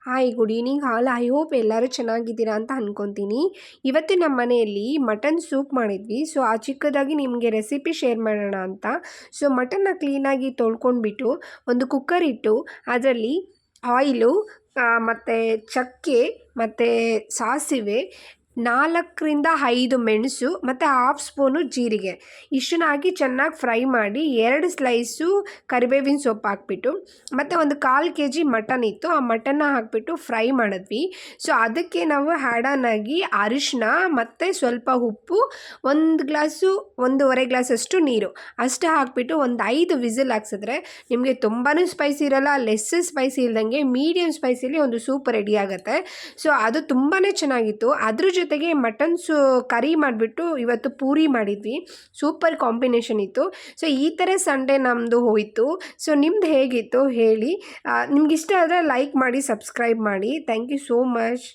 Hi good evening all. I hope ಎಲ್ಲರೂ ಚೆನ್ನಾಗಿದ್ದೀರಾ ಅಂತ ಅಂದ್ಕೊತೀನಿ. ಇವತ್ತು ನಮ್ಮ ಮನೆಯಲ್ಲಿ ಮಟನ್ ಸೂಪ್ ಮಾಡಿದ್ವಿ. ಸೊ ಆ ಚಿಕ್ಕದಾಗಿ ನಿಮಗೆ ರೆಸಿಪಿ ಶೇರ್ ಮಾಡೋಣ ಅಂತ. ಸೊ ಮಟನ್ನ ಕ್ಲೀನಾಗಿ ತೊಳ್ಕೊಂಡ್ಬಿಟ್ಟು ಒಂದು ಕುಕ್ಕರ್ ಇಟ್ಟು ಅದರಲ್ಲಿ ಆಯಿಲು ಮತ್ತು ಚಕ್ಕೆ ಮತ್ತು ಸಾಸಿವೆ 4 ರಿಂದ 5 ಮೆಣಸು ಮತ್ತು 1/2 ಸ್ಪೂನು ಜೀರಿಗೆ ಇಷ್ಟನ್ನ ಹಾಕಿ ಚೆನ್ನಾಗಿ ಫ್ರೈ ಮಾಡಿ 2 ಸ್ಲೈಸು ಕರಿಬೇವಿನ ಸೊಪ್ಪು ಹಾಕ್ಬಿಟ್ಟು ಮತ್ತು ಒಂದು 1/4 kg ಮಟನ್ ಇತ್ತು, ಆ ಮಟನ್ನ ಹಾಕಿಬಿಟ್ಟು ಫ್ರೈ ಮಾಡಿದ್ವಿ. ಸೊ ಅದಕ್ಕೆ ನಾವು ಆ್ಯಡ್ ಆನ್ ಆಗಿ ಅರಿಶಿನ ಮತ್ತು ಸ್ವಲ್ಪ ಉಪ್ಪು, 1 ಗ್ಲಾಸು 1.5 ಗ್ಲಾಸಷ್ಟು ನೀರು ಅಷ್ಟು ಹಾಕಿಬಿಟ್ಟು ಒಂದು 5 ವಿಸಿಲ್ ಹಾಕ್ಸಿದ್ರೆ ನಿಮಗೆ ತುಂಬಾ ಸ್ಪೈಸಿ ಇರೋಲ್ಲ, ಲೆಸ್ ಸ್ಪೈಸಿ ಇಲ್ದಂಗೆ ಮೀಡಿಯಮ್ ಸ್ಪೈಸಿಲಿ ಒಂದು ಸೂಪ್ ರೆಡಿ ಆಗುತ್ತೆ. ಸೊ ಅದು ತುಂಬಾ ಚೆನ್ನಾಗಿತ್ತು. ಅದ್ರ ಜೊತೆಗೆ ಮಟನ್ ಕರಿ ಮಾಡಿಬಿಟ್ಟು ಇವತ್ತು ಪೂರಿ ಮಾಡಿದ್ವಿ. ಸೂಪರ್ ಕಾಂಬಿನೇಷನ್ ಇತ್ತು. ಸೊ ಈ ಥರ ಸಂಡೇ ನಮ್ಮದು ಹೋಯಿತು. ಸೊ ನಿಮ್ದು ಹೇಗಿತ್ತು ಹೇಳಿ. ನಿಮ್ಗೆ ಇಷ್ಟ ಆದರೆ ಲೈಕ್ ಮಾಡಿ, ಸಬ್ಸ್ಕ್ರೈಬ್ ಮಾಡಿ. Thank you so much.